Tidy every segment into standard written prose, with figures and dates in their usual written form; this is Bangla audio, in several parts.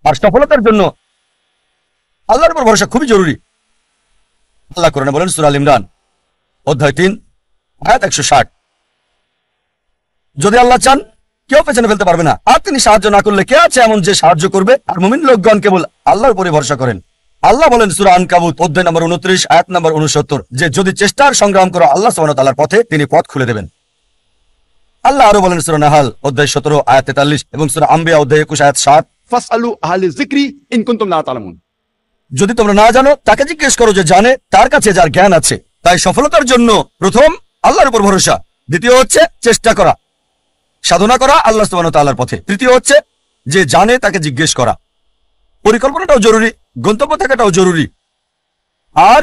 আর সফলতার জন্য আল্লাহর উপর ভরসা খুবই জরুরি। আল্লাহ কোরআনে বলেন সূরা আল ইমরান অধ্যায় 3 আয়াত 160, যদি আল্লাহ চান কেউ পেছনে ফেলতে পারবে না, আর তিনি সাহায্য না করলে কে আছে এমন যে সাহায্য করবে? আর মুমিন লোকগণ কেবল আল্লাহর উপরে ভরসা করেন। আল্লাহ বলেন সূরা আনকাবুত অধ্যায় নম্বর 29 আয়াত নম্বর 69 যে যদি চেষ্টার সংগ্রাম করো আল্লাহ সুবহানাহু ওয়া তাআলার পথে তিনি পথ খুলে দেবেন। আল্লাহ আরো বলেন সূরা নাহাল অধ্যায় 17 আয়াত 43 এবং সূরা আম্বিয়া অধ্যায় 21 আয়াত 7, ফাসআলু আহলে যিকরি ইন কুনতুম লা তা'লামুন। যদি তোমরা না জানো তাকে জিজ্ঞেস করো যে জানে, তার কাছে যার জ্ঞান আছে। তাই সফলতার জন্য প্রথম আল্লাহর উপর ভরসা, দ্বিতীয় হচ্ছে চেষ্টা করা, সাধনা করা আল্লাহ সুবহানাহু ওয়া তাআলার পথে, তৃতীয় হচ্ছে যে জানে তাকে জিজ্ঞেস করা। পরিকল্পনাটাও জরুরি, গন্তব্য থাকাটাও জরুরি। আর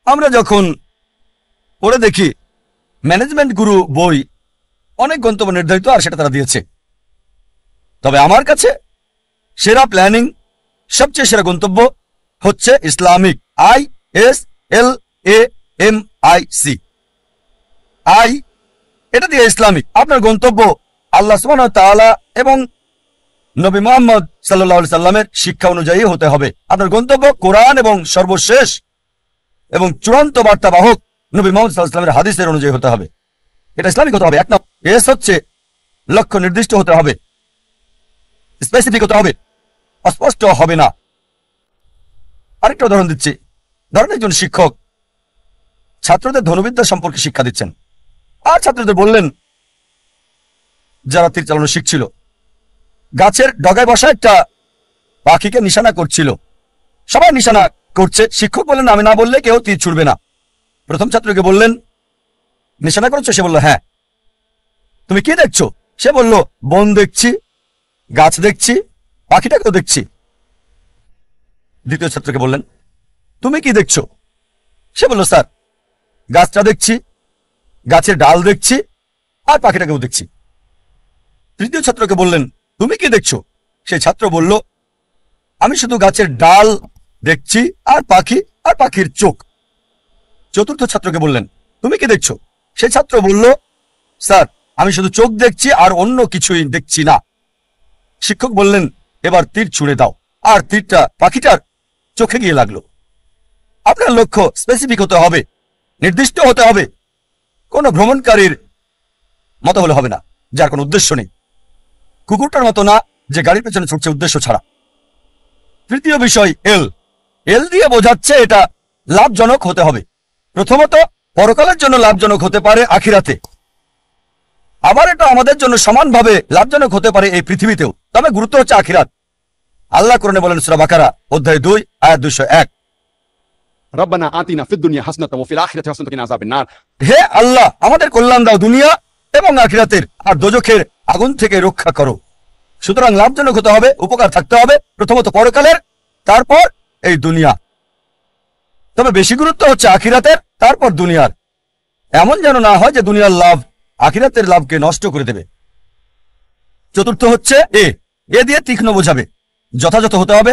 আমরা যখন পড়ে দেখি ম্যানেজমেন্ট গুরু বই, অনেক গন্তব্য নির্ধারিত আর সেটা তারা দিয়েছে। তবে আমার কাছে সেরা প্ল্যানিং, সবচেয়ে সেরা গন্তব্য হচ্ছে ইসলামিক, ISLAMIC, আই এটা দিয়ে ইসলামিক। আপনার গন্তব্য আল্লাহ সুবহানাহু ওয়া তাআলা এবং নবী মুহাম্মদ সাল্লাল্লাহু আলাইহি সাল্লামের শিক্ষা অনুযায়ী হতে হবে। আপনার গন্তব্য কোরআন এবং সর্বশেষ এবং চূড়ান্ত বার্তাবাহক নবী মুহাম্মদ সাল্লাল্লাহু আলাইহি সাল্লামের হাদিসের অনুযায়ী হতে হবে। এটা ইসলামিক হতে হবে। এক নম্বর। এস হচ্ছে লক্ষ্য নির্দিষ্ট হতে হবে, স্পেসিফিক হতে হবে, অস্পষ্ট হবে না। আরেকটা উদাহরণ দিচ্ছি। ধরেন একজন শিক্ষক ছাত্রদের ধনুবিদ্যা সম্পর্কে শিক্ষা দিচ্ছেন, আর ছাত্রদের বললেন, যারা তীর চালানো শিখছিল, গাছের ডগায় বসা একটা পাখিকে নিশানা করছিল। সবাই নিশানা করছে, শিক্ষক বললেন আমি না বললে কেউ তীর ছুড়বে না। প্রথম ছাত্রকে বললেন নিশানা করছো? সে বলল হ্যাঁ। তুমি কি দেখছো? সে বলল বন দেখছি, গাছ দেখছি, পাখিটাকেও দেখছি। দ্বিতীয় ছাত্রকে বললেন তুমি কি দেখছো? সে বলল স্যার গাছটা দেখছি, গাছের ডাল দেখছি, আর পাখিটাকেও দেখছি। তৃতীয় ছাত্রকে বললেন তুমি কি দেখছো? সেই ছাত্র বলল আমি শুধু গাছের ডাল দেখছি আর পাখির চোখ। চতুর্থ ছাত্রকে বললেন তুমি কি দেখছো? সেই ছাত্র বলল স্যার আমি শুধু চোখ দেখছি আর অন্য কিছুই দেখছি না। শিক্ষক বললেন এবার তীর ছুঁড়ে দাও, আর তীরটা পাখিটার চোখে গিয়ে লাগলো। আপনার লক্ষ্য স্পেসিফিক হতে হবে, নির্দিষ্ট হতে হবে। কোনো ভ্রমণকারীর মতো হলে হবে না, যার কোনো উদ্দেশ্য নেই। কুকুরটার মতো না যে গাড়ির পেছনে ছুটছে উদ্দেশ্য ছাড়া। তৃতীয় বিষয় এল দিয়ে বোঝাচ্ছে এটা লাভজনক হতে হবে। প্রথমত পরকালের জন্য লাভজনক হতে পারে আখিরাতে, আবার এটা আমাদের জন্য সমানভাবে লাভজনক হতে পারে এই পৃথিবীতেও, তবে গুরুত্ব হচ্ছে আখিরাত। আল্লাহ কোরআনে বলেন সূরা বাকারা অধ্যায় 2 আয়াত 201, রব্বানা আতিনা ফিদ দুনিয়া হাসানাতাও ওয়া ফিল আখিরাতি হাসানাতাও ওয়া কিনা আযাবান নার। হে আল্লাহ আমাদের কল্যাণ দাও দুনিয়া এবং আখিরাতের, আর দোজখের আগুন থেকে রক্ষা করো। সুতরাং লাভজনক হতে হবে, উপকার থাকতে হবে, প্রথমত পরকালের, তারপর এই দুনিয়া। তবে বেশি গুরুত্ব হচ্ছে আখিরাতের, তারপর দুনিয়ার। এমন যেন না হয় যে দুনিয়ার লাভ আখিরাতের লাভকে নষ্ট করে দেবে। চতুর্থ হচ্ছে এ দিয়ে তীক্ষ্ণ বোঝাবে, যথাযথ হতে হবে,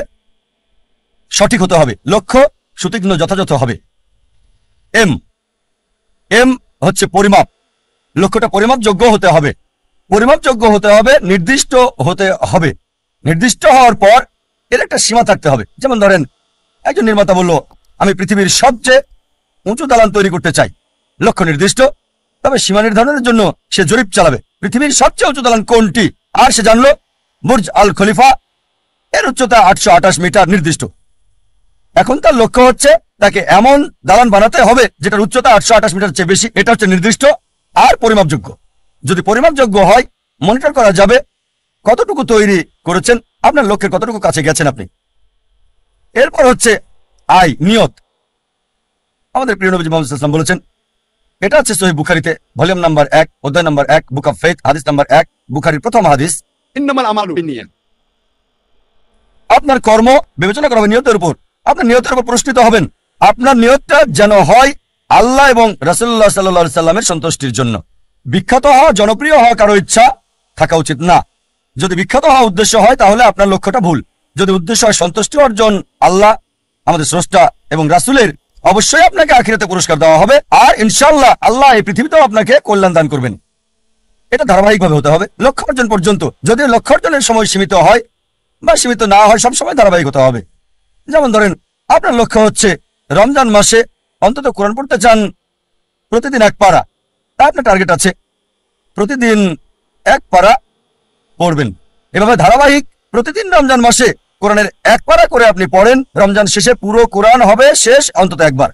সঠিক হতে হবে, লক্ষ্য সুতীক্ষ্ণ যথাযথ হবে। এম হচ্ছে পরিমাপ, লক্ষ্যটা পরিমাপযোগ্য হতে হবে। পরিমাপযোগ্য হতে হবে, নির্দিষ্ট হতে হবে। নির্দিষ্ট হওয়ার পর এর একটা সীমা থাকতে হবে। যেমন ধরেন একজন নির্মাতা বলল আমি পৃথিবীর সবচেয়ে উঁচু দালান তৈরি করতে চাই, লক্ষ্য নির্দিষ্ট, তবে সীমা নির্ধারণের জন্য সে জরিপ চালাবে পৃথিবীর সবচেয়ে উঁচু দালান কোনটি, আর সে জানলো বুর্জ আল খলিফা, এর উচ্চতা 828 মিটার, নির্দিষ্ট। এখন তার লক্ষ্য হচ্ছে তাকে এমন দালান বানাতে হবে যেটার উচ্চতা 828 মিটার চেয়ে বেশি। এটা হচ্ছে নির্দিষ্ট আর পরিমাপযোগ্য। যদি পরিমাপযোগ্য হয় মনিটর করা যাবে কতটুকু তৈরি করেছেন, আপনার লক্ষ্যের কতটুকু কাছে গেছেন আপনি। এরপর হচ্ছে নিয়ত। আমাদের প্রিয় নবী মুহাম্মদ সাল্লাল্লাহু আলাইহি ওয়াসাল্লাম বলেছেন, এটা আছে সহিহ বুখারীতে ভলিউম নাম্বার 1 অধ্যায় নাম্বার 1 বুক অফ ফেথ হাদিস নাম্বার 1, বুখারীর প্রথম হাদিস, ইন্নামাল আমালু বিন্নিয়াত। আপনার কর্ম বিবেচনা করা হবে নিয়তের উপর। আপনার নিয়তের উপর পুরস্কৃত হবেন। আপনার নিয়তটা যেন হয় আল্লাহ এবং রাসূলুল্লাহ সাল্লাল্লাহু আলাইহি সাল্লামের সন্তুষ্টির জন্য। বিখ্যাত হওয়া, জনপ্রিয় হওয়া কারো ইচ্ছা থাকা উচিত না। যদি বিখ্যাত হওয়া উদ্দেশ্য হয় তাহলে আপনার লক্ষ্যটা ভুল। যদি উদ্দেশ্য হয় সন্তুষ্টি অর্জন আল্লাহ আমাদের স্রষ্টা এবং রাসূলের, অবশ্যই আপনাকে আখিরাতে পুরস্কার দেওয়া হবে, আর ইনশাআল্লাহ আল্লাহ এই পৃথিবীতেও আপনাকে কল্যাণ দান করবেন। এটা ধারাবাহিকভাবে হতে হবে লক্ষ্য অর্জন পর্যন্ত। যদি লক্ষ্য অর্জনের সময় সীমিত হয় বা সীমিত না হয়, সবসময় ধারাবাহিক হতে হবে। যেমন ধরেন আপনার লক্ষ্য হচ্ছে রমজান মাসে অন্তত কোরআন পড়তে চান প্রতিদিন 1 পারা, তা আপনার টার্গেট আছে প্রতিদিন 1 পারা পড়বেন। এভাবে ধারাবাহিক প্রতিদিন রমজান মাসে কোরআনের 1 পারা করে আপনি পড়েন, রমজান শেষে পুরো কোরআন হবে শেষ অন্তত 1 বার।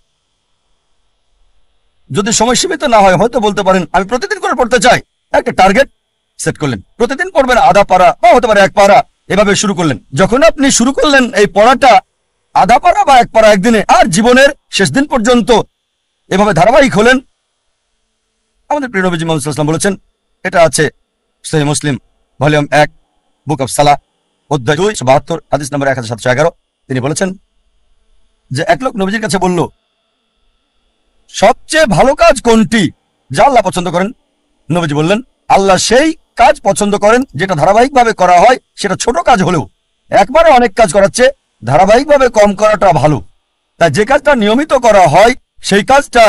যদি সময় সীমিত না হয়, হয়তো বলতে পারেন আমি প্রতিদিন করে পড়তে চাই, একটা টার্গেট সেট করলেন, প্রতিদিন পড়বেন আধা পারা বা হতে পারে 1 পারা, এভাবে শুরু করলেন। যখন আপনি শুরু করলেন এই পড়াটা আধা পারা বা 1 পারা একদিনে, আর জীবনের শেষ দিন পর্যন্ত এভাবে ধারাবাহিক হলেন, আমাদের প্রিয় নবীজি মুহাম্মদ সাল্লাল্লাহু আলাইহি ওয়াসাল্লাম বলেছেন, এটা আছে সহিহ মুসলিম ভলিউম 1 বুক অফ সালাহ অধ্যায় 272 হাদিস নম্বর 1711। তিনি বলেছেন যে এক লোক নবীজির কাছে বলল, সবচেয়ে ভালো কাজ কোনটি যা আল্লাহ পছন্দ করেন? নবীজি বললেন, আল্লাহ সেই কাজ পছন্দ করেন যেটা ধারাবাহিকভাবে করা হয়, সেটা ছোট কাজ হলেও। একবারে অনেক কাজ করাচ্ছে ধারাবাহিকভাবে কম করাটা ভালো। তাই যে কাজটা নিয়মিত করা হয় সেই কাজটা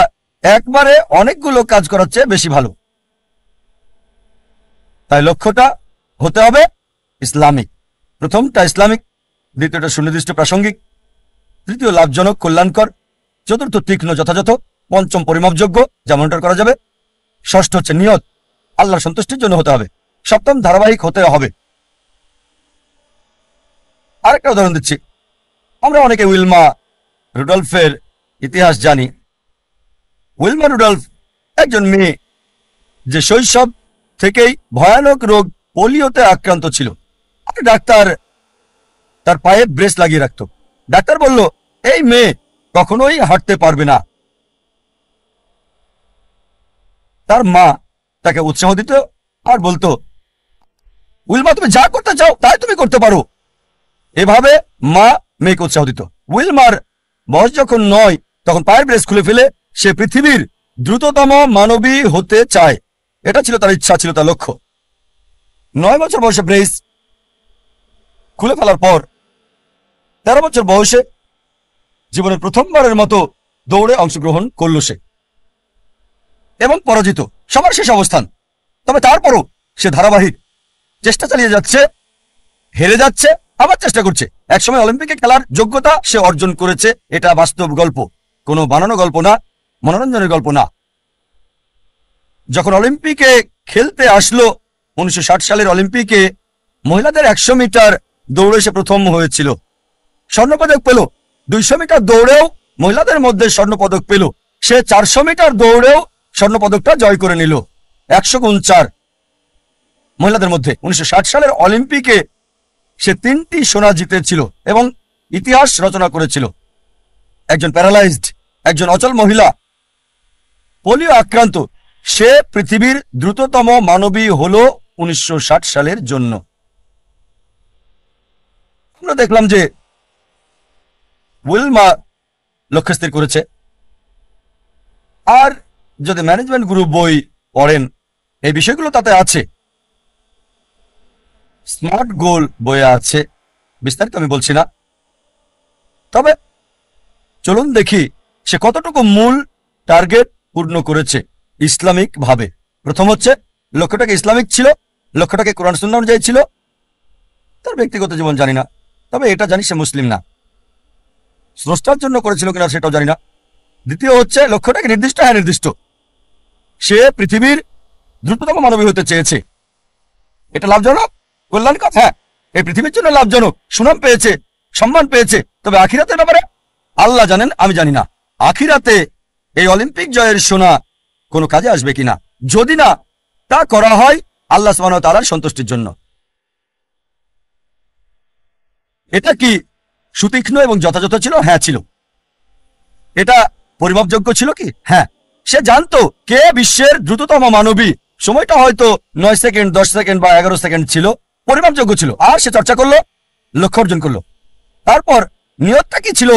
একবারে অনেকগুলো কাজ করাচ্ছে বেশি ভালো। তাই লক্ষ্যটা হতে হবে ইসলামিক। প্রথমটা ইসলামিক, দ্বিতীয়টা সুনির্দিষ্ট প্রাসঙ্গিক, তৃতীয় লাভজনক কল্যাণকর, চতুর্থ তীক্ষ্ণ যথাযথ, পঞ্চম পরিমাপযোগ্য যা মনিটর করা যাবে, ষষ্ঠ হচ্ছে নিয়ত আল্লাহর সন্তুষ্টির জন্য হতে হবে, সপ্তম ধারাবাহিক হতে হবে। আরেকটা উদাহরণ দিচ্ছি, আমরা অনেকে উইলমা রুডলফের ইতিহাস জানি। উইলমা রুডলফ একজন মেয়ে যে শৈশব থেকেই ভয়ানক রোগ পোলিওতে আক্রান্ত ছিল। ডাক্তার তার পায়ে ব্রেস লাগিয়ে রাখত। ডাক্তার বলল, এই মেয়ে কখনোই হাঁটতে পারবে না। তার মা তাকে উৎসাহ দিত আর বলতো, উইলমা তুমি যা করতে চাও তাই তুমি করতে পারো। এভাবে মা মেয়েকে উৎসাহ দিত। উইলমার বয়স যখন 9, তখন পায়ের ব্রেস খুলে ফেলে সে পৃথিবীর দ্রুততম মানবী হতে চায়। এটা ছিল তার ইচ্ছা, ছিল তার লক্ষ্য। 9 বছর বয়সে ব্রেস খুলে ফেলার পর 13 বছর বয়সে জীবনের প্রথমবারের মতো দৌড়ে অংশগ্রহণ করল সে, এবং পরাজিত, সবার শেষ অবস্থান। তবে তারপরও সে ধারাবাহিক চেষ্টা চালিয়ে যাচ্ছে, হেরে যাচ্ছে, আবার চেষ্টা করছে। একসময় অলিম্পিকে খেলার যোগ্যতা সে অর্জন করেছে। এটা বাস্তব গল্প, কোনো বানানো গল্প না, মনোরঞ্জনের গল্প না। যখন অলিম্পিকে খেলতে আসলো 1960 সালের অলিম্পিকে মহিলাদের 100 মিটার দৌড়ে সে প্রথম হয়েছিল, স্বর্ণপদক পেল। 200 মিটার দৌড়েও মহিলাদের মধ্যে স্বর্ণপদক পেল। সে 400 মিটার দৌড়েও স্বর্ণপদকটা জয় করে নিল। 100 গুণ 4 মহিলাদের মধ্যে 1960 সালের অলিম্পিকে সে 3টি সোনা জিতেছিল এবং ইতিহাস রচনা করেছিল। একজন প্যারালাইজড, একজন অচল মহিলা, পোলিও আক্রান্ত, সে পৃথিবীর দ্রুততম মানবী হলো 1960 সালের জন্য। আমরা দেখলাম যে উইলমা লক্ষ্য স্থির করেছে। আর যদি ম্যানেজমেন্ট গ্রুপ বই পড়েন, এই বিষয়গুলো তাতে আছে। স্মার্ট গোল বইয়ে আছে, বিস্তারিত আমি বলছি না। তবে চলুন দেখি সে কতটুকু মূল টার্গেট পূর্ণ করেছে ইসলামিক ভাবে। প্রথম হচ্ছে লক্ষ্যটাকে ইসলামিক ছিল, লক্ষ্যটাকে কোরআন সুন্নাহ অনুযায়ী ছিল। তার ব্যক্তিগত জীবন জানি না, তবে এটা জানি সে মুসলিম না। স্রষ্টার জন্য করেছিল কিনা সেটাও জানি না। দ্বিতীয় হচ্ছে লক্ষ্যটাকে নির্দিষ্ট, হ্যাঁ নির্দিষ্ট। সে পৃথিবীর দ্রুততম মানবী হতে চেয়েছে। এটা লাভজনক, কল্যাণকর, হ্যাঁ এই পৃথিবীর জন্য লাভজনক, সুনাম পেয়েছে, সম্মান পেয়েছে। তবে আখিরাতের ব্যাপারে আল্লাহ জানেন, আমি জানি না। আখিরাতে এই অলিম্পিক জয়ের সোনা কোনো কাজে আসবে কিনা। যদি না তা করা হয় আল্লাহ সুবহানাহু ওয়া তাআলার সন্তুষ্টির জন্য। এটা কি সুতীক্ষ্ণ এবং যথাযথ ছিল? হ্যাঁ ছিল। এটা পরিমাপযোগ্য ছিল কি? হ্যাঁ। সে জানতো কে বিশ্বের দ্রুততম মানবী। সময়টা হয়তো 9 সেকেন্ড, 10 সেকেন্ড বা 11 সেকেন্ড ছিল, পরিমাপযোগ্য ছিল। আর সে চর্চা করলো, লক্ষ্য অর্জন করলো। তারপর নিয়তটা কি ছিল?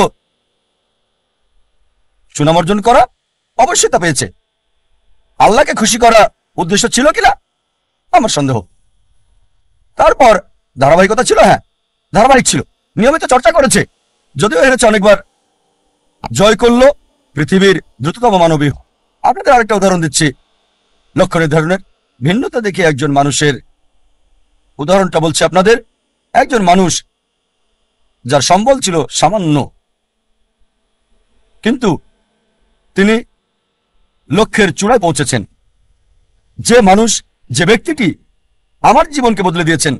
সুনাম অর্জন করা, অবশ্যই তা পেয়েছে। আল্লাহকে খুশি করা উদ্দেশ্য ছিল কিনা আমার সন্দেহ। তারপর ধারাবাহিকতা ছিল, হ্যাঁ ধারাবাহিক ছিল, নিয়মিত চর্চা করেছে, যদিও হেরেছে অনেকবার, জয় করলো পৃথিবীর দ্রুততম মানবী। আপনাদের আরেকটা উদাহরণ দিচ্ছি লক্ষ্য নির্ধারণের। ভিন্নতা দেখে একজন মানুষের উদাহরণটা বলছি আপনাদের। একজন মানুষ যার সম্বল ছিল সামান্য, কিন্তু তিনি লক্ষ্যের চূড়ায় পৌঁছেছেন। যে মানুষ, যে ব্যক্তিটি আমার জীবনকে বদলে দিয়েছেন,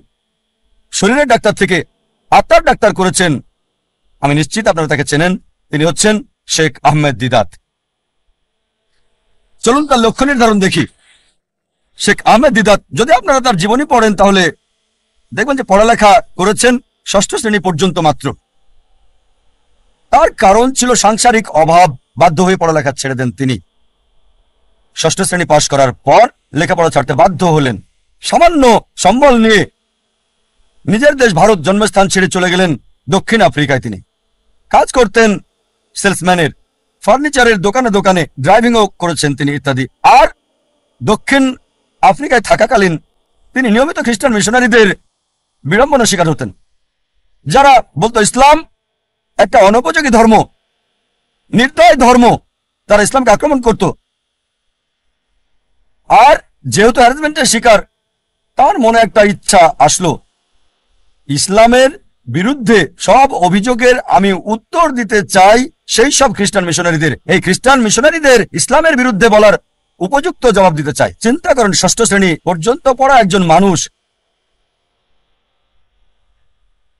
শরীরের ডাক্তার থেকে আত্মার ডাক্তার করেছেন, আমি নিশ্চিত আপনারা তাকে চেনেন। তিনি হচ্ছেন শেখ আহমেদ দিদাত। চলুন তার লক্ষ্য নির্ধারণ দেখি। শেখ আহমেদ দিদাত, যদি আপনারা তার জীবনী পড়েন তাহলে দেখবেন যে পড়ালেখা করেছেন 6ষ্ঠ শ্রেণী পর্যন্ত মাত্র। তার কারণ ছিল সাংসারিক অভাব, বাধ্য হয়ে পড়ালেখা ছেড়ে দেন তিনি। 6ষ্ঠ শ্রেণী পাশ করার পর লেখাপড়া ছাড়তে বাধ্য হলেন। সামান্য সম্বল নিয়ে নিজের দেশ ভারত জন্মস্থান ছেড়ে চলে গেলেন দক্ষিণ আফ্রিকায়। তিনি কাজ করতেন সেলসম্যানের, ফার্নিচারের দোকানে দোকানে ড্রাইভিংও করেছেন তিনি ইত্যাদি। আর দক্ষিণ আফ্রিকায় থাকাকালীন তিনি নিয়মিত খ্রিস্টান মিশনারিদের বিড়ম্বনার শিকার হতেন, যারা বলতো ইসলাম একটা অনুপযোগী ধর্ম, নির্দয় ধর্ম। তারা ইসলামকে আক্রমণ করত। আর যেহেতু হ্যারাসমেন্টের শিকার, তার মনে একটা ইচ্ছা আসলো, ইসলামের বিরুদ্ধে সব অভিযোগের আমি উত্তর দিতে চাই সেই সব খ্রিস্টান মিশনারিদের। এই খ্রিস্টান মিশনারিদের ইসলামের বিরুদ্ধে বলার উপযুক্ত জবাব দিতে চাই। চিন্তা করেন, 6ষ্ঠ শ্রেণী পর্যন্ত পড়া একজন মানুষ।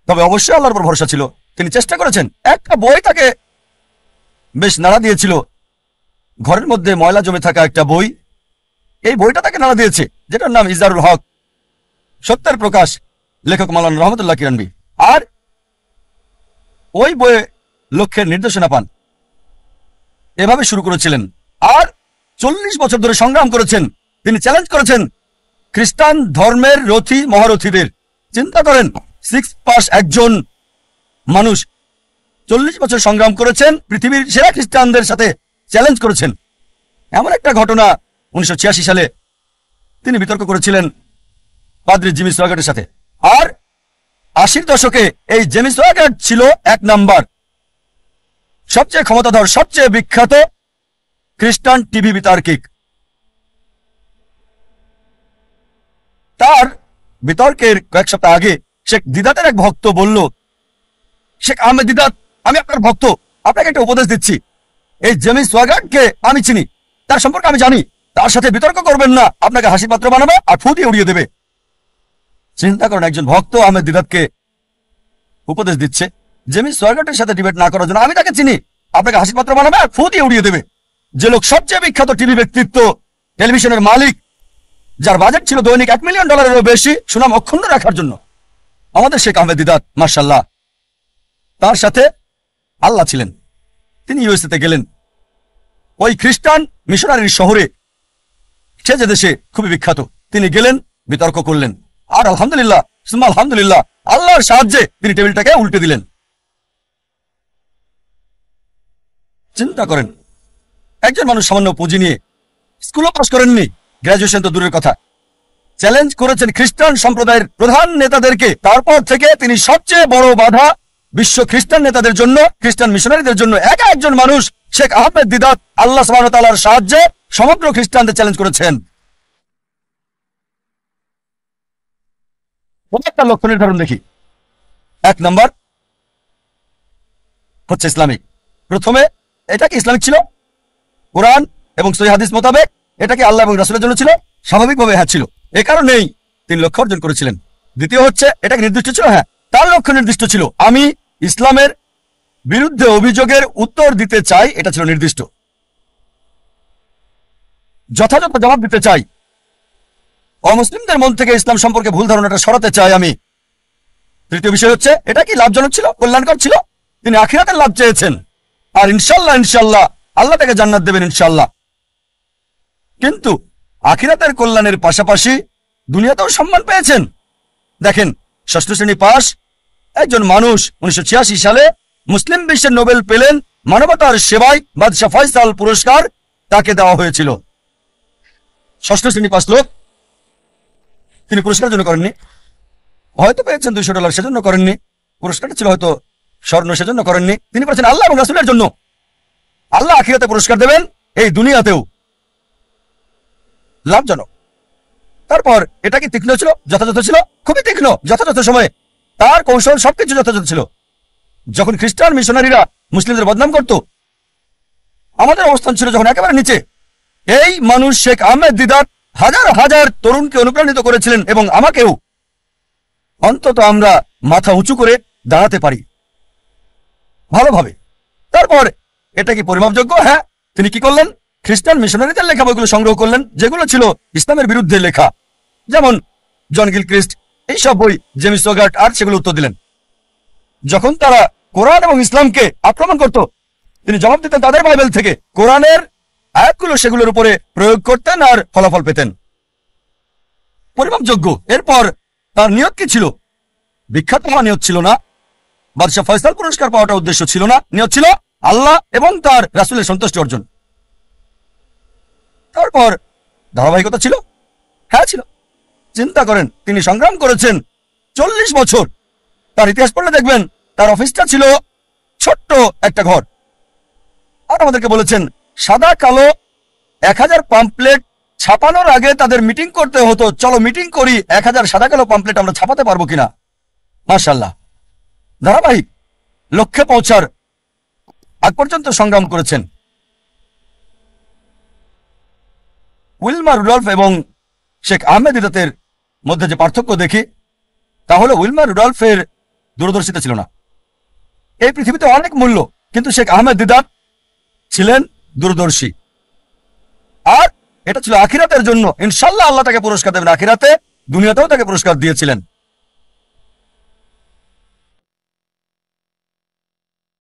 তবে অবশ্যই আল্লাহর উপর ভরসা ছিল। তিনি চেষ্টা করেছেন। একটা বই তাকে বেশ নাড়া দিয়েছিল, ঘরের মধ্যে ময়লা জমে থাকা একটা বই। এই বইটা তাকে নাড়া দিয়েছে, যেটার নাম ইজারুল হক, সত্যের প্রকাশ, লেখক মাওলানা রহমতুল্লাহ কিরানবী। আর ওই বইয়ে লক্ষ্যের নির্দেশনা পান। এভাবে শুরু করেছিলেন আর 40 বছর ধরে সংগ্রাম করেছেন। তিনি চ্যালেঞ্জ করেছেন খ্রিস্টান ধর্মের রথী মহারথীদের। চিন্তা করেন, 6 পাস একজন মানুষ 40 বছর সংগ্রাম করেছেন, পৃথিবীর সেরা খ্রিস্টানদের সাথে চ্যালেঞ্জ করেছেন। এমন একটা ঘটনা 1986 সালে তিনি বিতর্ক করেছিলেন পাদ্রী জিমি সোয়াগার্টের সাথে। আর 80-র দশকে এই জেমি সোয়াগার্ট ছিল 1 নাম্বার সবচেয়ে ক্ষমতাধর, সবচেয়ে বিখ্যাত খ্রিস্টান টিভি বিতার্কিক। তার বিতর্কের কয়েক সপ্তাহ আগে শেখ দিদাতের এক ভক্ত বলল, শেখ আহমেদ দিদাত, আমি আপনার ভক্ত, আপনাকে একটা উপদেশ দিচ্ছি। এই জেমি সোয়াগার্টকে আমি চিনি, তার সম্পর্কে আমি জানি। তার সাথে বিতর্ক করবেন না, আপনাকে হাসি পাত্র বানাবে আর ফু দিয়ে উড়িয়ে দেবে। চিন্তা করেন, একজন ভক্ত আহমেদ দিদাতকে উপদেশ দিচ্ছে জেমি সোয়াগার্টের সাথে ডিবেট না করার জন্য। আমি তাকে চিনি, আপনাকে হাসি পাত্র বানাবে আর ফু দিয়ে উড়িয়ে দেবে। যে লোক সবচেয়ে বিখ্যাত টিভি ব্যক্তিত্ব, টেলিভিশনের মালিক, যার বাজেট ছিল দৈনিক $1 মিলিয়নেরও বেশি সুনাম অক্ষুণ্ণ রাখার জন্য, আমাদের শেখ আহমেদ দিদাত, মাশাআল্লাহ। তার সাথে আল্লাহ ছিলেন। তিনি ইউএসএতে গেলেন, ওই খ্রিস্টান মিশনারির শহরে, সে যে দেশে খুবই বিখ্যাত। তিনি গেলেন, বিতর্ক করলেন, আর আলহামদুলিল্লাহ সুম্মা আলহামদুলিল্লাহ, আল্লাহর সাহায্যে তিনি টেবিলটাকে উল্টে দিলেন। চিন্তা করেন, একজন মানুষ সামান্য পুঁজি নিয়ে, স্কুলও পাস করেননি, গ্রাজুয়েশন তো দূরের কথা, চ্যালেঞ্জ করেছেন খ্রিস্টান সম্প্রদায়ের প্রধান নেতাদেরকে। তারপর থেকে তিনি সবচেয়ে বড় বাধা বিশ্ব খ্রিস্টান নেতাদের জন্য, খ্রিস্টান মিশনারিদের জন্য। একা একজন মানুষ শেখ আহমেদ দিদাত আল্লাহ সুবহানাহু ওয়া তাআলার সাহায্যে সমগ্র খ্রিস্টানদের চ্যালেঞ্জ করেছেন। একটা লক্ষ্য নির্ধারণ দেখি। 1 নম্বর হচ্ছে ইসলামিক। প্রথমে এটা কি ইসলামিক ছিল? কোরআন এবং সহিহ হাদিস মোতাবেক এটা কি আল্লাহ এবং রাসূলের জন্য ছিল? স্বাভাবিকভাবে হ্যাঁ ছিল। এ কারণেই তিনি লক্ষ্য অর্জন করেছিলেন। দ্বিতীয় হচ্ছে, এটা কি নির্দিষ্ট ছিল? হ্যাঁ, তার লক্ষ্য নির্দিষ্ট ছিল। আমি ইসলামের বিরুদ্ধে অভিযোগের উত্তর দিতে চাই, এটা ছিল নির্দিষ্ট। যথাযথ জবাব দিতে চাই। অমুসলিমদের মন থেকে ইসলাম সম্পর্কে ভুল ধারণাটা সরাতে চাই আমি। তৃতীয় বিষয় হচ্ছে, এটা কি লাভজনক ছিল, কল্যাণকর ছিল? তিনি আখিরাতের লাভ চেয়েছেন, আর ইনশাল্লাহ ইনশাল্লাহ আল্লাহ তাকে জান্নাত দেবেন ইনশাল্লাহ। কিন্তু আখিরাতের কল্যাণের পাশাপাশি দুনিয়াতেও সম্মান পেয়েছেন। দেখেন, 6ষ্ঠ শ্রেণী পাস একজন মানুষ 1986 সালে মুসলিম বিশ্বের নোবেল পেলেন মানবতার সেবায়, বাদশাহ ফয়সাল পুরস্কার তাকে দেওয়া হয়েছিল। 6ষ্ঠ শ্রেণী পাস লোক, তিনি পুরস্কারের জন্য করেননি, হয়তো পেয়েছেন $200 সেজন্য করেননি, পুরস্কারটা ছিল হয়তো স্বর্ণ সেজন্য করেননি। তিনি বলেছেন আল্লাহ এবং রাসূলের জন্য। আল্লাহ আখিরাতে পুরস্কার দেবেন, এই দুনিয়াতেও লাভজনক। তারপর এটা কি তীক্ষ্ণ ছিল, যথাযথ ছিল? খুবই তীক্ষ্ণ, যথাযথ সময়ে তার কৌশল সবকিছু যথাযথ ছিল। যখন খ্রিস্টান মিশনারিরা মুসলিমদের বদনাম করত, আমাদের অবস্থান ছিল যখন একেবারে নিচে। এই মানুষ শেখ আহমেদ দিদার হাজার হাজার তরুণকে অনুপ্রাণিত করেছিলেন, এবং আমাকেও। অন্তত আমরা মাথা উঁচু করে দাঁড়াতে পারি ভালোভাবে। তারপর এটা কি পরিমাপযোগ্য? হ্যাঁ। তিনি কি করলেন? খ্রিস্টান মিশনারিদের লেখা বইগুলো সংগ্রহ করলেন, যেগুলো ছিল ইসলামের বিরুদ্ধে লেখা, যেমন জন গিলক্রিস্ট, এইসব বই, জেমস ওগার্ট, আর সেগুলো উত্তর দিলেন। যখন তারা কোরআন এবং ইসলামকে আক্রমণ করত, তিনি জবাব দিতেন তাদের বাইবেল থেকে, কোরআনের আয়াতগুলো সেগুলোর উপরে প্রয়োগ করতেন আর ফলাফল পেতেন। পরিমাপযোগ্য। এরপর তার নিয়ত কি ছিল? বিখ্যাত হওয়া নিয়ত ছিল না, বাদশাহ ফয়সাল পুরস্কার পাওয়াটা উদ্দেশ্য ছিল না। নিয়ত ছিল আল্লাহ এবং তার রাসূলের সন্তুষ্টি অর্জন। তারপর ধারাবাহিকতা ছিল। হ্যাঁ, ছিল। চিন্তা করেন, তিনি সংগ্রাম করেছেন 40 বছর। তার ইতিহাস পড়লে দেখবেন তার অফিসটা ছিল ছোট্ট একটা ঘর। আর আমাদেরকে বলেছেন সাদা কালো 1000 পাম্পলেট ছাপানোর আগে তাদের মিটিং করতে হতো। চলো মিটিং করি, 1000 সাদা কালো পাম্পলেট আমরা ছাপাতে পারবো কিনা। মাশাআল্লাহ। ধারাবাহিক লক্ষ্যে পৌঁছার আগ পর্যন্ত সংগ্রাম করেছেন। উইলমার রুডলফ এবং শেখ আহমেদ দিদাতের মধ্যে যে পার্থক্য দেখি, তাহলে উইলমার রুডলফের দূরদর্শিতা ছিল না। এই পৃথিবীতে অনেক মূল্য, কিন্তু শেখ আহমেদ দিদাত ছিলেন দূরদর্শী। আর এটা ছিল আখিরাতের জন্য। ইনশাল্লাহ আল্লাহ তাকে পুরস্কার দেবেন আখিরাতে, দুনিয়াতেও তাকে পুরস্কার দিয়েছিলেন।